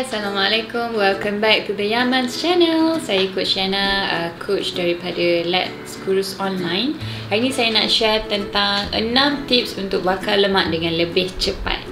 Assalamualaikum. Welcome back to the Yaman's channel. Saya Coach Yana, coach daripada Let's Kurus Online. Hari ini saya nak share tentang 6 tips untuk bakar lemak dengan lebih cepat.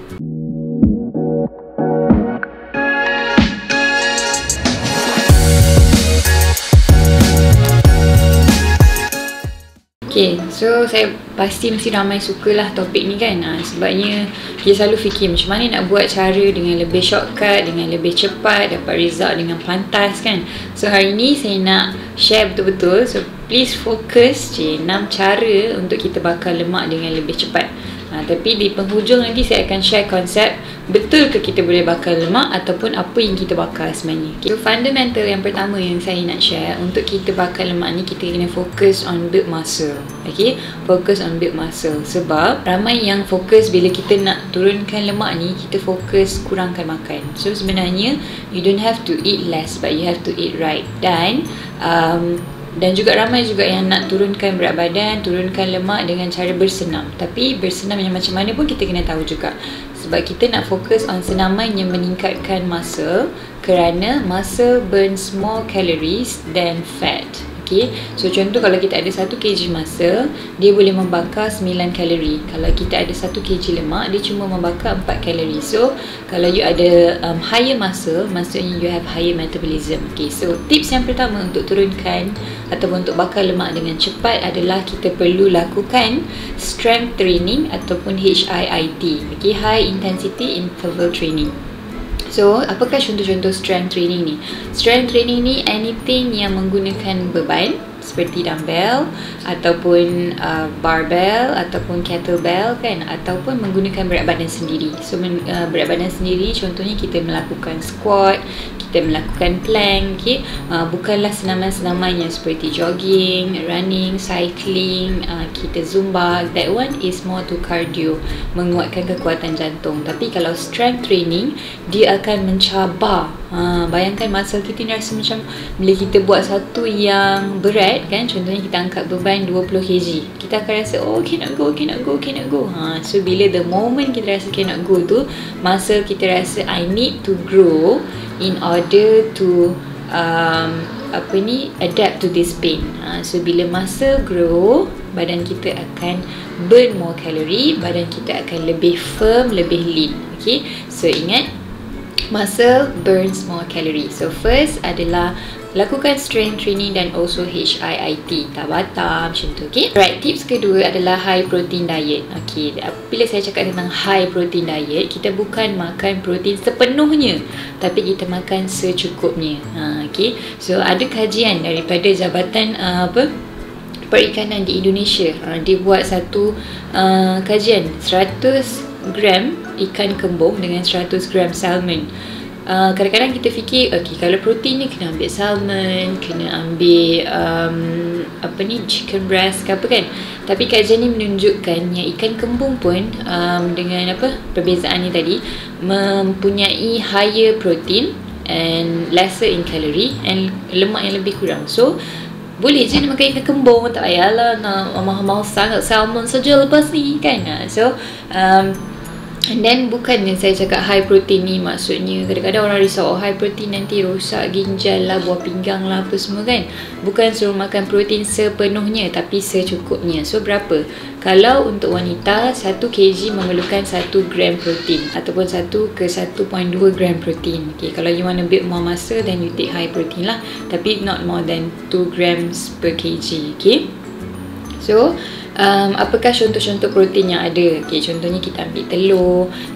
Okay, so saya pasti mesti ramai sukalah topik ni kan. Sebabnya kita selalu fikir macam mana nak buat cara dengan lebih shortcut, dengan lebih cepat, dapat result dengan pantas kan. So hari ni saya nak share betul-betul. So please fokus je 6 cara untuk kita bakar lemak dengan lebih cepat. Tapi di penghujung nanti saya akan share konsep betul ke kita boleh bakar lemak ataupun apa yang kita bakar sebenarnya. So fundamental yang pertama yang saya nak share, untuk kita bakar lemak ni kita kena fokus on build muscle. Okay, fokus on build muscle. Sebab ramai yang fokus bila kita nak turunkan lemak ni, kita fokus kurangkan makan. So sebenarnya you don't have to eat less, but you have to eat right. Dan juga ramai juga yang nak turunkan berat badan, turunkan lemak dengan cara bersenam. Tapi bersenam yang macam mana pun kita kena tahu juga. Sebab kita nak fokus on senaman yang meningkatkan muscle, kerana muscle burns more calories than fat. Okay, so contoh kalau kita ada 1 kg muscle, dia boleh membakar 9 kalori. Kalau kita ada 1 kg lemak, dia cuma membakar 4 kalori. So kalau you ada higher muscle, maksudnya you have higher metabolism. Okay, so tips yang pertama untuk turunkan ataupun untuk bakar lemak dengan cepat adalah kita perlu lakukan strength training ataupun HIIT. Okay, high intensity interval training. So, apakah contoh-contoh strength training ni? Strength training ni anything yang menggunakan beban seperti dumbbell ataupun barbell ataupun kettlebell kan, ataupun menggunakan berat badan sendiri. So berat badan sendiri contohnya kita melakukan squat, kita melakukan plank, okay? Bukanlah senaman-senaman yang seperti jogging, running, cycling, kita zumba. That one is more to cardio, menguatkan kekuatan jantung. Tapi kalau strength training, dia akan mencabar. Bayangkan muscle kita ni rasa macam bila kita buat satu yang berat kan, contohnya kita angkat beban 20 kg, kita akan rasa oh cannot go. So bila the moment kita rasa cannot go tu, muscle kita rasa I need to grow in order to adapt to this pain. So bila muscle grow, badan kita akan burn more calorie, badan kita akan lebih firm, lebih lean. Okay, so ingat, muscle burns more calorie. So first adalah lakukan strength training dan also HIIT, Tabata macam tu. Okay, right, tips kedua adalah high protein diet. Okay, bila saya cakap tentang high protein diet, kita bukan makan protein sepenuhnya, tapi kita makan secukupnya. Okay, so ada kajian daripada Jabatan Perikanan di Indonesia. Dia buat satu kajian 100 gram ikan kembung dengan 100 gram salmon. Kadang-kadang kita fikir okay, kalau protein ni kena ambil salmon, kena ambil chicken breast ke apa kan. Tapi kajian ni menunjukkan yang ikan kembung pun dengan perbezaan ni tadi, mempunyai higher protein and lesser in calorie and lemak yang lebih kurang. So boleh je nak makan ikan kembung, tak payahlah nak mahal-mahal sangat salmon saja lepas ni kan. So and then bukannya saya cakap high protein ni maksudnya kadang-kadang orang risau, high protein nanti rosak ginjal lah, buah pinggang lah apa semua kan. Bukan suruh makan protein sepenuhnya, tapi secukupnya. So berapa? Kalau untuk wanita, 1 kg memerlukan 1 gram protein ataupun 1 ke 1.2 gram protein. Okay, kalau you want to build more muscle, then you take high protein lah, tapi not more than 2 grams per kg. Okay, so apakah contoh-contoh protein yang ada? Okay, contohnya kita ambil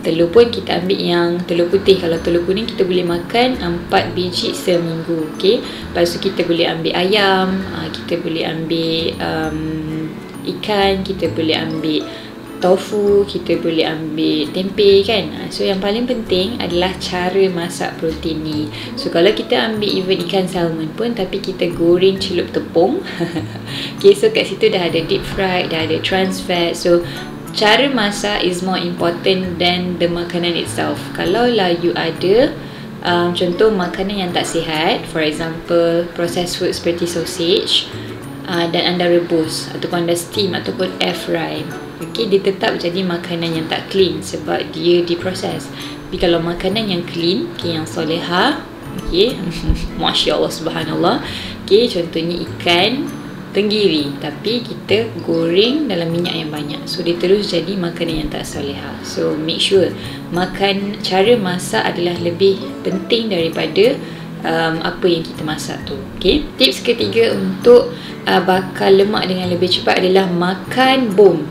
telur pun kita ambil yang telur putih. Kalau telur kuning kita boleh makan 4 biji seminggu. Okay, lepas tu kita boleh ambil ayam, kita boleh ambil ikan, kita boleh ambil tofu, kita boleh ambil tempe kan. So yang paling penting adalah cara masak protein ni. So kalau kita ambil even ikan salmon pun, tapi kita goreng celup tepung okay, so kat situ dah ada deep fried, dah ada trans fat. So cara masak is more important than the makanan itself. Kalau lah you ada contoh makanan yang tak sihat, for example processed food seperti sausage, dan anda rebus ataupun anda steam ataupun air fry, okay, dia tetap jadi makanan yang tak clean sebab dia diproses. Tapi kalau makanan yang clean, okay, yang soleha, okay, Masya Allah, Subhanallah, okay, contohnya ikan tenggiri, tapi kita goreng dalam minyak yang banyak, so dia terus jadi makanan yang tak soleha. So make sure cara masak adalah lebih penting daripada apa yang kita masak tu. Okay. Tips ketiga untuk bakar lemak dengan lebih cepat adalah makan bom.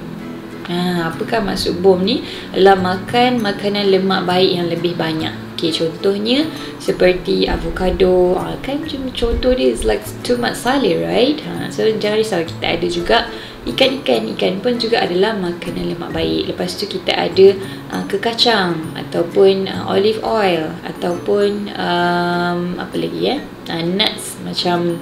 Apakah maksud bom ni? Adalah makan makanan lemak baik yang lebih banyak. Okay, contohnya seperti avocado, kan macam contoh dia is like too much salih, right? So jangan risau, kita ada juga ikan pun juga adalah makanan lemak baik. Lepas tu kita ada kekacang ataupun olive oil ataupun apa lagi nuts macam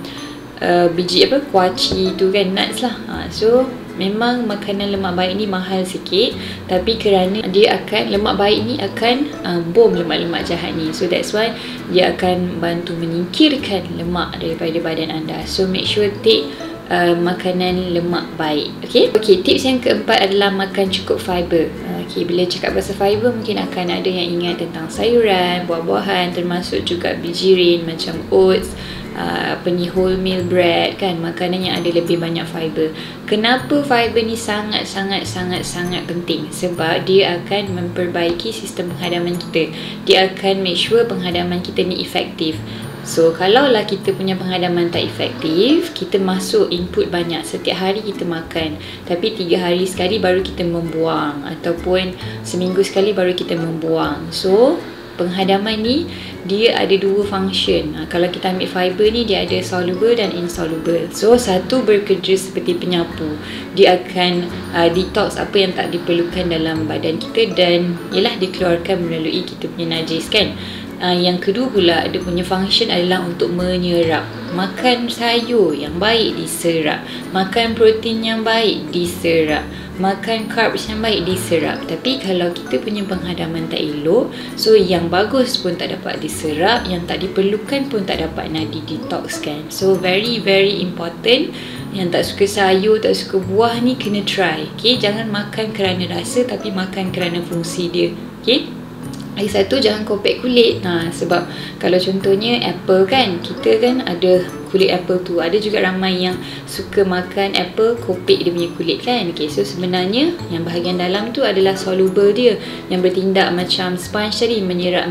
biji kuaci tu kan, nuts lah. So memang makanan lemak baik ni mahal sikit, tapi kerana dia akan, lemak baik ni akan bom lemak-lemak jahat ni. So that's why dia akan bantu menyingkirkan lemak daripada badan anda. So make sure take makanan lemak baik. Okay, tips yang keempat adalah makan cukup fiber. Okay, bila cakap pasal fiber, mungkin akan ada yang ingat tentang sayuran, buah-buahan, termasuk juga bijirin macam oats, wholemeal bread kan, makanan yang ada lebih banyak fiber. Kenapa fiber ni sangat penting? Sebab dia akan memperbaiki sistem penghadaman kita. Dia akan make sure penghadaman kita ni efektif. So kalaulah kita punya penghadaman tak efektif, kita masuk input banyak, setiap hari kita makan, tapi 3 hari sekali baru kita membuang, ataupun seminggu sekali baru kita membuang. So penghadaman ni dia ada 2 function. Kalau kita ambil fiber ni, dia ada soluble dan insoluble. So satu bekerja seperti penyapu, dia akan detox apa yang tak diperlukan dalam badan kita, dan ialah dikeluarkan melalui kita punya najis kan. Yang kedua pula, dia punya function adalah untuk menyerap. Makan sayur yang baik diserap, makan protein yang baik diserap, makan carbs yang baik diserap. Tapi kalau kita punya penghadaman tak elok, so yang bagus pun tak dapat diserap, yang tak diperlukan pun tak dapat nak detoxkan. So very important, yang tak suka sayur, tak suka buah ni kena try. Okay, jangan makan kerana rasa, tapi makan kerana fungsi dia. Okay. Lagi satu, jangan kopek kulit. Sebab kalau contohnya apple kan, kita kan ada kulit apple tu. Ada juga ramai yang suka makan apple, kopek dia punya kulit kan. Okay, so sebenarnya yang bahagian dalam tu adalah soluble dia, yang bertindak macam sponge tadi, menyerap.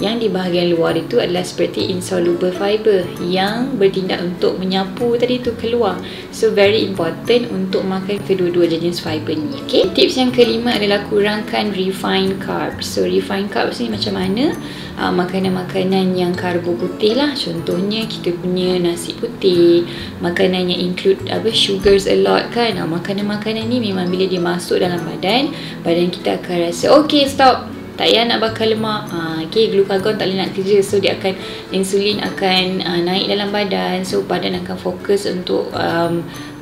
Yang di bahagian luar itu adalah seperti insoluble fiber, yang bertindak untuk menyapu tadi tu keluar. So very important untuk makan kedua-dua jenis fiber ni. Okay, tips yang kelima adalah kurangkan refined carbs. So refined carbs ni macam mana? Makanan-makanan yang karbo putih lah. Contohnya kita punya nasi putih, makanan yang include sugars a lot kan. Makanan-makanan ni memang bila dia masuk dalam badan kita akan rasa okay, stop, tak payah nak bakar lemak. Okay, glukagon tak boleh nak kerja, so dia akan, insulin akan naik dalam badan, so badan akan fokus untuk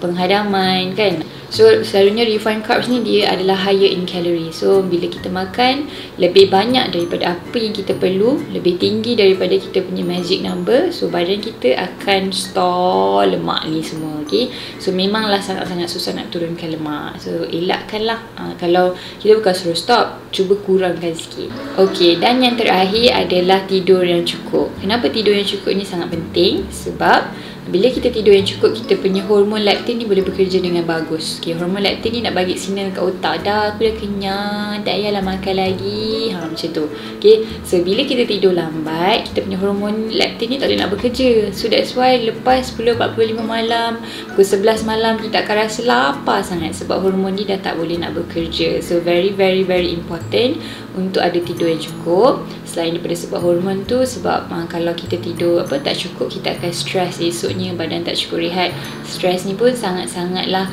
penghadaman kan. So selalunya refined carbs ni dia adalah higher in calorie. So bila kita makan lebih banyak daripada apa yang kita perlu, lebih tinggi daripada kita punya magic number, so badan kita akan store lemak ni semua. Okay, so memanglah sangat-sangat susah nak turunkan lemak. So elakkanlah. Kalau kita bukan suruh stop, cuba kurangkan sikit. Okay, dan yang terakhir adalah tidur yang cukup. Kenapa tidur yang cukup ni sangat penting? Sebab bila kita tidur yang cukup, kita punya hormon leptin ni boleh bekerja dengan bagus. Okay, hormon leptin ni nak bagi signal kat otak, dah aku dah kenyang, tak payahlah makan lagi. Macam tu. Okay, so bila kita tidur lambat, kita punya hormon leptin ni tak boleh nak bekerja. So that's why lepas 10.45 malam, pukul 11 malam, kita akan rasa lapar sangat sebab hormon ni dah tak boleh nak bekerja. So very important untuk ada tidur yang cukup. Selain daripada sebab hormon tu, sebab kalau kita tidur tak cukup, kita akan stres esoknya, badan tak cukup rehat. Stres ni pun sangat-sangatlah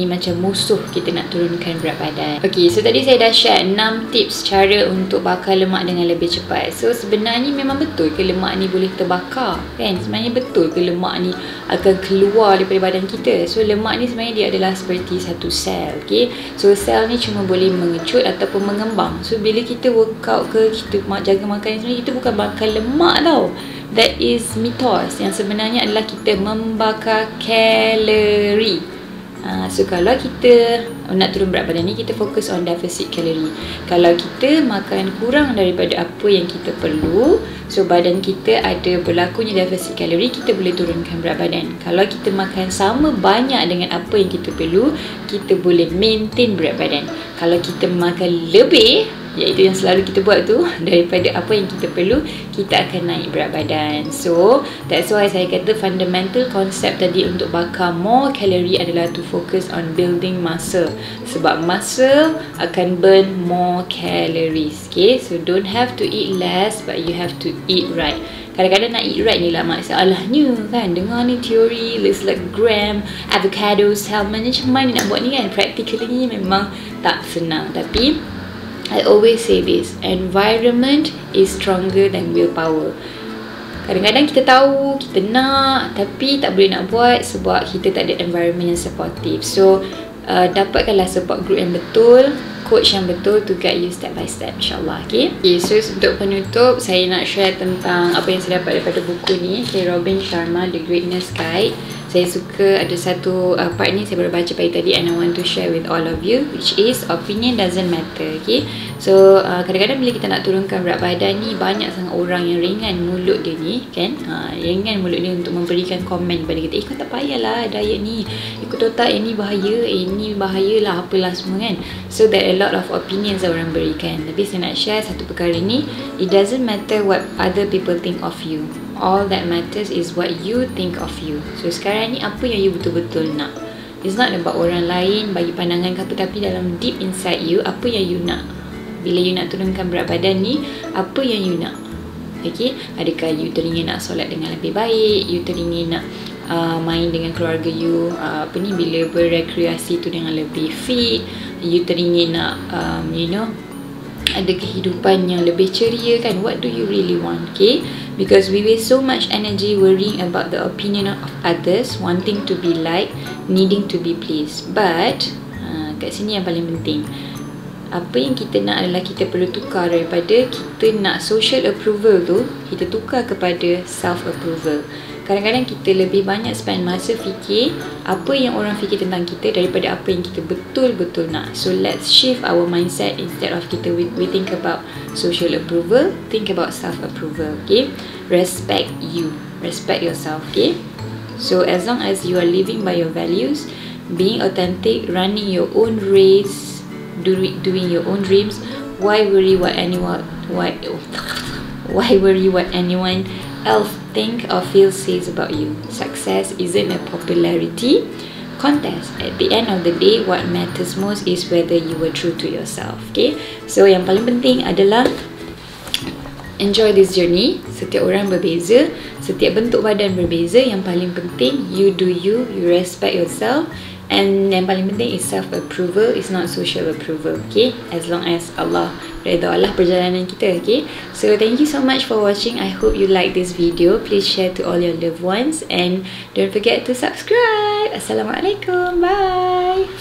macam musuh kita nak turunkan berat badan. Okay, so tadi saya dah share 6 tips cara untuk bakar lemak dengan lebih cepat. So sebenarnya memang betul ke lemak ni boleh terbakar kan? Sebenarnya betul ke lemak ni akan keluar daripada badan kita? So lemak ni sebenarnya dia adalah seperti satu sel. Okay, so sel ni cuma boleh mengecut ataupun mengembang. So bila kita workout ke, kita jaga makan, sebenarnya kita bukan bakar lemak tau. That is mitos. Yang sebenarnya adalah kita membakar kalori. So kalau kita nak turun berat badan ni, kita fokus on deficit kalori. Kalau kita makan kurang daripada apa yang kita perlu, so badan kita ada berlakunya deficit kalori, kita boleh turunkan berat badan. Kalau kita makan sama banyak dengan apa yang kita perlu, kita boleh maintain berat badan. Kalau kita makan lebih, iaitu yang selalu kita buat tu, daripada apa yang kita perlu, kita akan naik berat badan. So that's why saya kata fundamental konsep tadi untuk bakar more kalori adalah to focus on building muscle. Sebab muscle akan burn more calories. Okay, so don't have to eat less, but you have to eat right. Kadang-kadang nak eat right ni lah masalahnya kan. Dengar ni teori, let's like gram, avocados, salmon, macam mana nak buat ni kan. Practically memang tak senang. Tapi I always say this, environment is stronger than willpower. Kadang-kadang kita tahu, kita nak, tapi tak boleh nak buat sebab kita tak ada environment yang supportive. So, dapatkanlah support group yang betul, coach yang betul to guide you step by step, insyaAllah. Okay, so untuk penutup, saya nak share tentang apa yang saya dapat daripada buku ni, Robin Sharma, The Greatness Guide. Saya suka ada satu part ni saya baru baca pagi tadi, and I want to share with all of you, which is opinion doesn't matter. Okay, so kadang-kadang bila kita nak turunkan berat badan ni, banyak sangat orang yang ringan mulut dia ni kan, ringan mulut dia untuk memberikan komen kepada kita, kau tak payahlah diet ni, ikut otak ini bahaya, ini bahayalah, apalah semua kan. So there are a lot of opinions yang orang berikan. Tapi saya nak share satu perkara ni, it doesn't matter what other people think of you. All that matters is what you think of you. So sekarang ni apa yang you betul-betul nak. It's not about orang lain bagi pandangan ke apa, tapi dalam deep inside you, apa yang you nak. Bila you nak turunkan berat badan ni, apa yang you nak. Okay, adakah you teringin nak solat dengan lebih baik, you teringin nak main dengan keluarga you, bila berrekreasi tu dengan lebih fit, you teringin nak ada kehidupan yang lebih ceria kan. What do you really want? Okay, because we waste so much energy worrying about the opinion of others, wanting to be liked, needing to be pleased. But kat sini yang paling penting, apa yang kita nak adalah kita perlu tukar daripada kita nak social approval tu, kita tukar kepada self approval. Kadang-kadang kita lebih banyak spend masa fikir apa yang orang fikir tentang kita daripada apa yang kita betul-betul nak. So let's shift our mindset. Instead of kita we think about social approval, think about self-approval. Okay, respect you, respect yourself. Okay, so as long as you are living by your values, being authentic, running your own race, doing your own dreams, why worry what anyone else think or feel says about you? Success isn't a popularity contest. At the end of the day, what matters most is whether you were true to yourself. Okay, so yang paling penting adalah enjoy this journey. Setiap orang berbeza, setiap bentuk badan berbeza. Yang paling penting, you do you, you respect yourself. And yang paling penting is self-approval, is not social approval. Okay, as long as Allah redha Allah perjalanan kita. Okay, so thank you so much for watching. I hope you like this video. Please share to all your loved ones, and don't forget to subscribe. Assalamualaikum, bye.